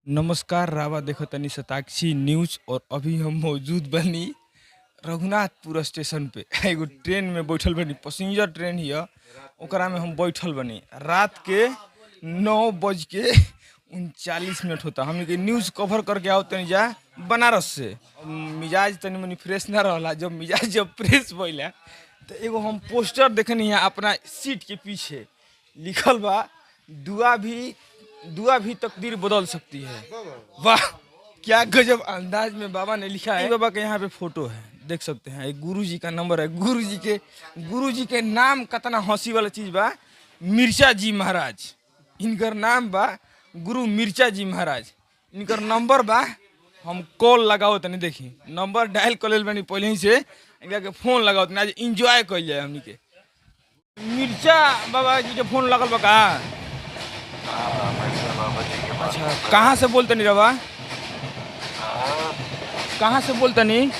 नमस्कार रावा देखतनी शताक्षी न्यूज और अभी हम मौजूद बनी रघुनाथपुर स्टेशन पे एगो ट्रेन में बैठल बनी पैसेंजर ट्रेन हिय ओकरा में हम बैठल बनी रात के 9:39 होता हमने के न्यूज़ कवर करके आओ तनी जा बनारस से। मिजाज तनी मनी फ्रेश ना रहला जब फ्रेश भइला तो एगो हम पोस्टर देखनी है अपना सीट के पीछे लिखल बा दुआ भी तकदीर बदल सकती है। वाह क्या गजब अंदाज में बाबा ने लिखा है। बाबा के यहाँ पे फोटो है देख सकते हैं, एक गुरु जी का नंबर है। गुरु जी के नाम कितना हंसी वाला चीज बा, मिर्चा जी महाराज इनकर नाम बा, गुरु मिर्चा जी महाराज इनकर नंबर बा। हम कॉल लगाओ तनी देखी नंबर डायल कर ले बनी पहले ही से इनका के फोन लगाओ तनी आज एंजॉय कर जाए हमनी के। मिर्चा बाबा जी के फोन लगल बा का? अच्छा कहाँ से बोलते नहीं रवा? कहाँ से बोलते नहीं?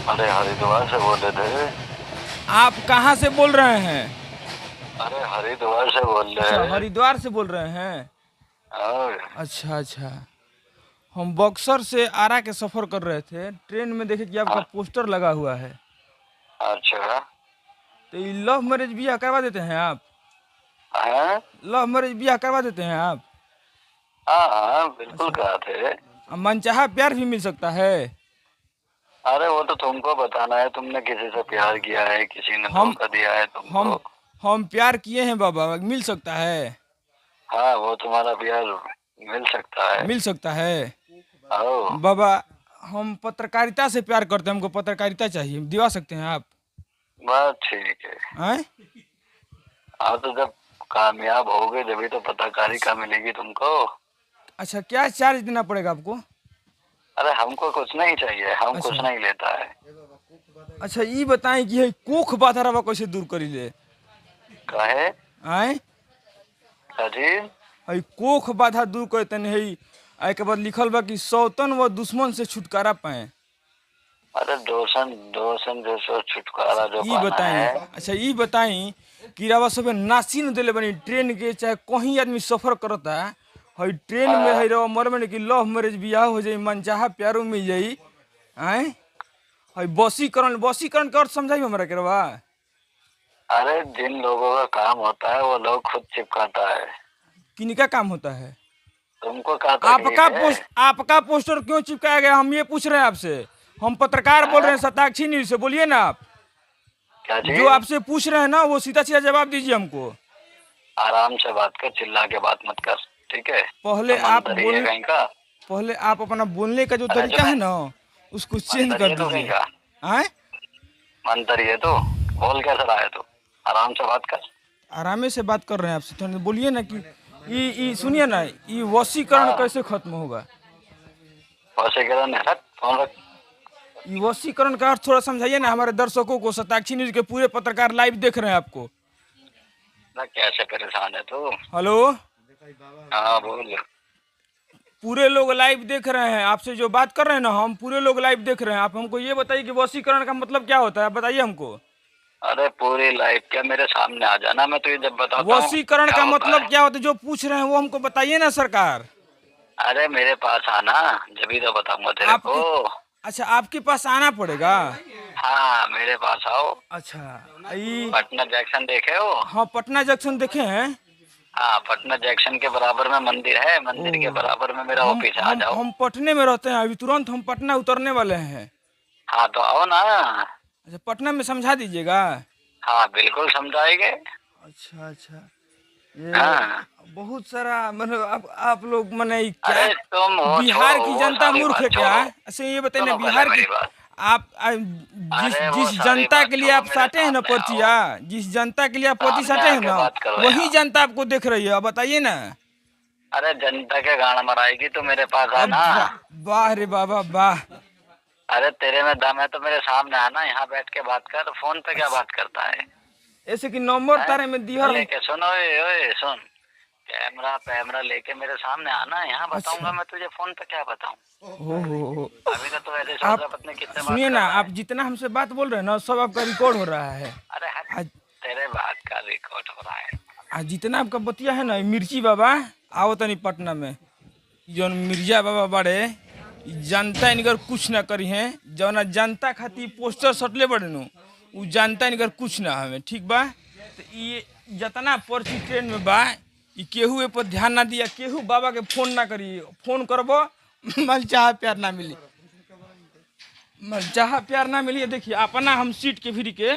अरे हरिद्वार से बोल रहे थे। आप कहाँ से बोल रहे हैं? अरे हरिद्वार से बोल रहे हैं। हरिद्वार से बोल रहे हैं। अच्छा हम बक्सर से आरा के सफर कर रहे थे, ट्रेन में देखे कि आपका पोस्टर लगा हुआ है। अच्छा तो ये लव मैरिज ब्याह करवा देते हैं आप? लव मैरिज ब्याह करवा देते हैं आप? हाँ बिल्कुल कहा थे। मनचाहा प्यार भी मिल सकता है? अरे वो तो तुमको बताना है, तुमने किसी से प्यार किया है, किसी ने धोखा दिया है तुमको? हम प्यार किए हैं बाबा, मिल सकता है? हाँ वो तुम्हारा प्यार मिल सकता है। मिल सकता है बाबा। हम पत्रकारिता से प्यार करते हैं, हमको पत्रकारिता चाहिए, दिवा सकते हैं आप? बस ठीक है। हाँ तो जब कामयाब होगे जब तो पत्रकारिता मिलेगी तुमको। अच्छा क्या चार्ज देना पड़ेगा आपको? अरे हमको कुछ नहीं चाहिए, हम कुछ नहीं लेता है। अच्छा ये बताएं कि कोख बाधा रवा कैसे दूर करी ले? काहे? आए जी कोख बाधा दूर करते नहीं है के बाद लिखल बा कि सौतन व दुश्मन से छुटकारा पाए। अरे दोसन जैसे छुटकारा जो ये बताएं। अच्छा ये बताएं कि रवा सब नासी न दिले बनी ट्रेन के, चाहे कहीं आदमी सफर करता है ट्रेन में है रवा मर में कि लव मैरिज ब्याह हो जाए, मनचाहा प्यारो मिल जाई। आए बसीकरण के अर्थ समझाई हमरा के रवा? अरे जिन लोगों का काम होता है वो लोग खुद चिपकाता है। किनका काम होता है? तुमको क्या? आपका पोस्टर क्यों चिपकाया गया हम ये पूछ रहे हैं आपसे। हम पत्रकार बोल रहे हैं शताक्षी न्यूज से, बोलिए ना आप। क्या जी? जो आपसे पूछ रहे हैं ना वो सीधा सीधा जवाब दीजिए हमको। आराम से बात कर, चिल्ला के बात मत कर, ठीक है? पहले आप अपना बोलने का जो तरीका है ना उसको चेंज कर दीजिए। मंत्री है तो बोल कैसे रहा है तू? आराम से बात कर। आराम से बात कर रहे हैं आपसे, थोड़ा बोलिए ना कि ये सुनिए ना, ये वशीकरण कैसे खत्म होगा? वशीकरण है, फोन रख। ये वशीकरण का अर्थ थोड़ा समझाइए ना हमारे दर्शकों को। शताक्षी न्यूज के पूरे पत्रकार लाइव देख रहे हैं आपको। कैसे परेशान है तू? हेलो हाँ बोल। पूरे लोग लाइव देख रहे हैं, आपसे जो बात कर रहे हैं ना हम पूरे लोग लाइव देख रहे हैं। आप हमको ये बताइए कि वशीकरण का मतलब क्या होता है, बताइए हमको। अरे पूरी लाइव क्या, मेरे सामने आ जाना, मैं तुझे जब बताता हूँ। वशीकरण का मतलब क्या होता है जो पूछ रहे हैं वो हमको बताइए ना सरकार। अरे मेरे पास आना, जब ही तो बताऊंगा तेरे को। अच्छा आपके पास आना पड़ेगा? हाँ मेरे पास आओ। अच्छा पटना जंक्शन देखे हो? हाँ पटना जंक्शन देखे हैं। हाँ पटना जंक्शन के बराबर में मंदिर है, मंदिर के बराबर में मेरा ऑफिस आ जाओ। हम पटने में रहते हैं, अभी तुरंत हम पटना उतरने वाले हैं। हाँ तो आओ ना। अच्छा पटना में समझा दीजिएगा। हाँ बिल्कुल समझाएंगे। अच्छा ये बहुत सारा मतलब आप लोग मने क्या बिहार की जनता मूर्ख है क्या? ऐसे ये बताइए ना बिहार की आप जिस जनता के लिए आप साटे हैं ना पर्चिया, जिस जनता के लिए आप पर्ची साटे हैं ना वही जनता आपको देख रही है, बताइए ना। अरे जनता के गाना मराएगी तो मेरे पास आना। वाह रे बाबा वाह। अरे तेरे में दम है तो मेरे सामने आना, यहाँ बैठ के बात कर, फोन पे क्या बात करता है? ऐसे कि नंबर तारे में दिया लेके सुन, ओए सुन, कैमरा लेके मेरे सामने आना, यहाँ बताऊंगा मैं तुझे, फोन पे क्या बताऊं? अभी तो तू ऐसे सोच पत्नी कितने। सुनिए ना आप जितना हमसे बात बोल रहे हैं ना सब आपका रिकॉर्ड हो रहा है। अरे तेरे बात का रिकॉर्ड हो रहा है। जितना आपका बतिया है ना मिर्ची बाबा आओ तनी पटना में। जौन मिर्जा बाबा बड़े जनता इनकर कुछ ना करी हैं जौन जनता खातिर पोस्टर सटले बड़े नु उ जनता इनकर कुछ ना हमें ठीक बा। तो ये जितना पर्ची ट्रेन में बा ये केहू ए पर ध्यान ना दिया, केहू बाबा के फोन ना करी, फोन करबो मल चाह प्यार ना मिली, मल चाह प्यार ना मिली। देखिए अपना हम सीट के फिर के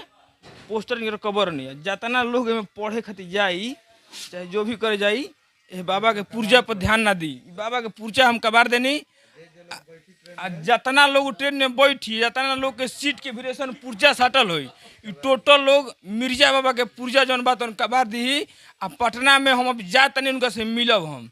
पोस्टर इनकर कबर नहीं है, जितना लोग में पढ़े खातिर जाई चाहे जो भी करे जाई ए बाबा के पुर्जा पर ध्यान ना दी। बाबा के पुर्जा हम कबार देनी जितना लोग ट्रेन में बैठी जितना लोग के सीट के भिरेशन पुर्जा साटल हुई टोटल लोग मिर्जा बाबा के पुर्जा जौन बात कबार दी। आ पटना में हम अब जा तनी उनका से मिलब हम।